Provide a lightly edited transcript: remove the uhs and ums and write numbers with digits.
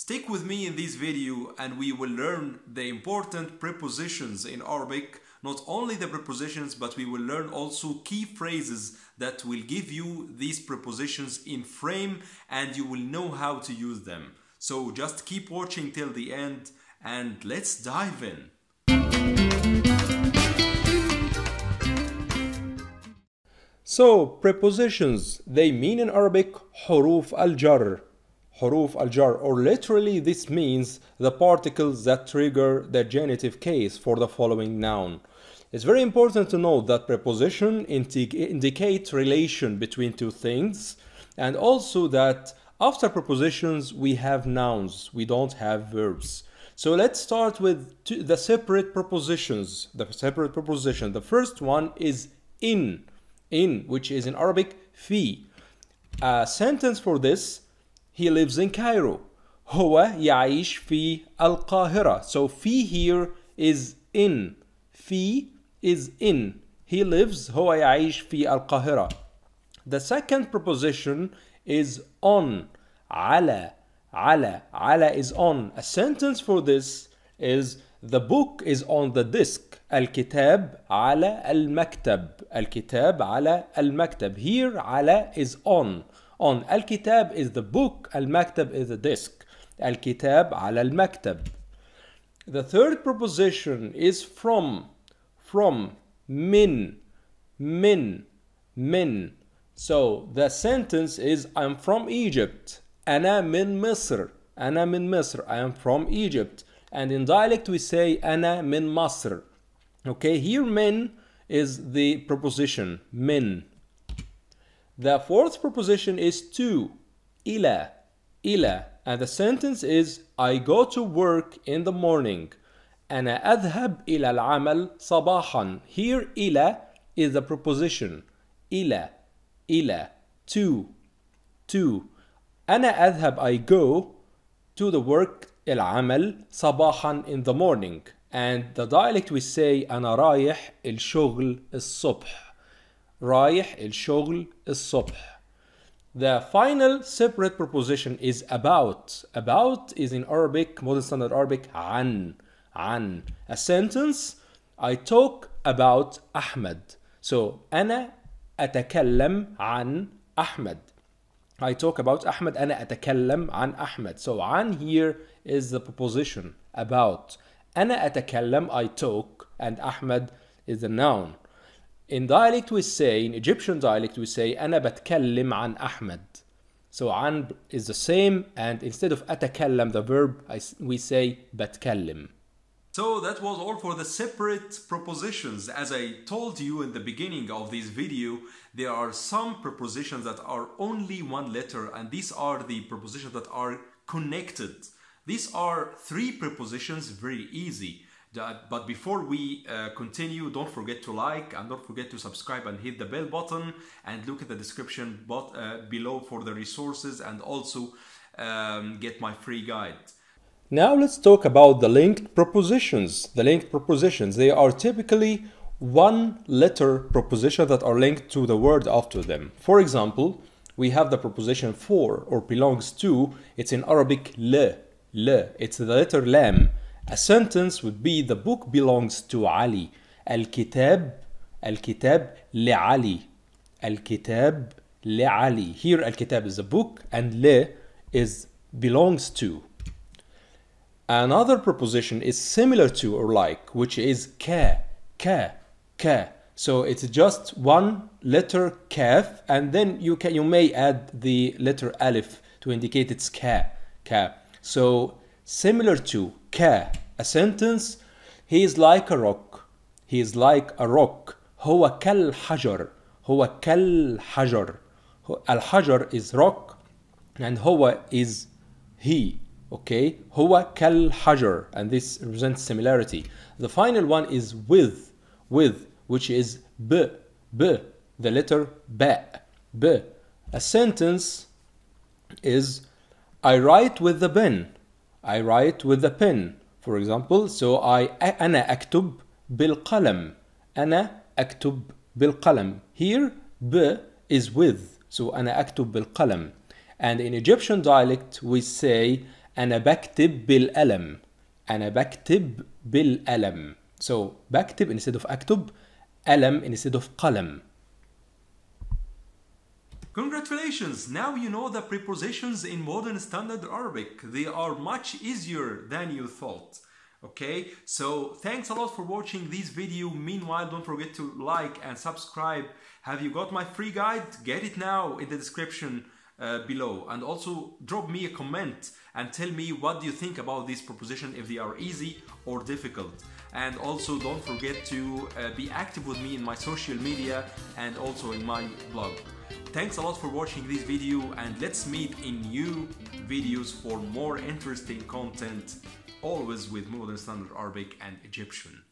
Stick with me in this video and we will learn the important prepositions in Arabic. Not only the prepositions, but we will learn also key phrases that will give you these prepositions in frame and you will know how to use them. So just keep watching till the end and let's dive in. So, prepositions, they mean in Arabic حروف الجر. حروف الجر, or literally this means the particles that trigger the genitive case for the following noun. It's very important to note that preposition indicate relation between two things, and also that after prepositions we have nouns, we don't have verbs. So let's start with the separate prepositions. The first one is in, which is in Arabic في. A sentence for this: he lives in Cairo. هو يعيش في القاهرة. So في here is in. في is in. He lives. هو يعيش في القاهرة. The second preposition is on. على. على is on. A sentence for this is: the book is on the desk. الكتاب على المكتب. الكتاب على المكتب. Here على is on. الكتاب is the book. المكتب is the desk. الكتاب على المكتب. The third preposition is from. من. So the sentence is: I'm from Egypt. أنا من مصر. I am from Egypt. And in dialect we say أنا من مصر. Okay, here min is the preposition, min. The fourth preposition is to, إلى. And the sentence is: I go to work in the morning. أنا أذهب إلى العمل صباحا. Here إلى is the preposition, إلى. To. أنا أذهب, I go to the work, العمل صباحا, in the morning. And the dialect we say أنا رايح الشغل الصبح. رايح الشغل الصبح. The final separate preposition is about. About is in Arabic, modern standard Arabic, عن. A sentence: I talk about Ahmed. So أنا أتكلم عن أحمد. I talk about Ahmed. أنا أتكلم عن أحمد. So عن here is the preposition, about. أنا أتكلم, I talk, and Ahmed is the noun. In dialect we say, in Egyptian dialect we say أنا بتكلم عن أحمد. So عن is the same, and instead of أتكلم, the verb, we say بتكلم. So that was all for the separate prepositions. As I told you in the beginning of this video, there are some prepositions that are only one letter, and these are the prepositions that are connected. These are three prepositions, very easy. But before we continue, don't forget to like and don't forget to subscribe and hit the bell button, and look at the description below for the resources, and also get my free guide. Now let's talk about the linked prepositions. The linked prepositions, they are typically one-letter prepositions that are linked to the word after them. For example, we have the preposition for, or belongs to. It's in Arabic le. It's the letter lam. A sentence would be: the book belongs to Ali. الكتاب لعلي. الكتاب لعلي. Here الكتاب is the book and le is belongs to. Another preposition is similar to or like, which is ka. So it's just one letter kaf, and then you may add the letter alif to indicate it's ka. So similar to ka. A sentence: he is like a rock. هو كالحجر. الحجر is rock and هو is he. Okay, هو كالحجر, and this represents similarity. The final one is with, which is b, the letter ba. A sentence is: I write with the pen. For example, so أنا أكتب بالقلم. Here b is with, so أنا أكتب بالقلم. And in Egyptian dialect we say أنا بكتب بالقلم. أنا بكتب بالقلم. So بكتب instead of أكتب. قلم instead of قلم. Congratulations! Now you know the prepositions in modern standard Arabic. They are much easier than you thought. Okay, so thanks a lot for watching this video. Meanwhile, don't forget to like and subscribe. Have you got my free guide? Get it now in the description below. And also drop me a comment and tell me what do you think about this preposition, if they are easy or difficult. And also don't forget to be active with me in my social media and also in my blog. Thanks a lot for watching this video, and let's meet in new videos for more interesting content, always with Modern Standard Arabic and Egyptian.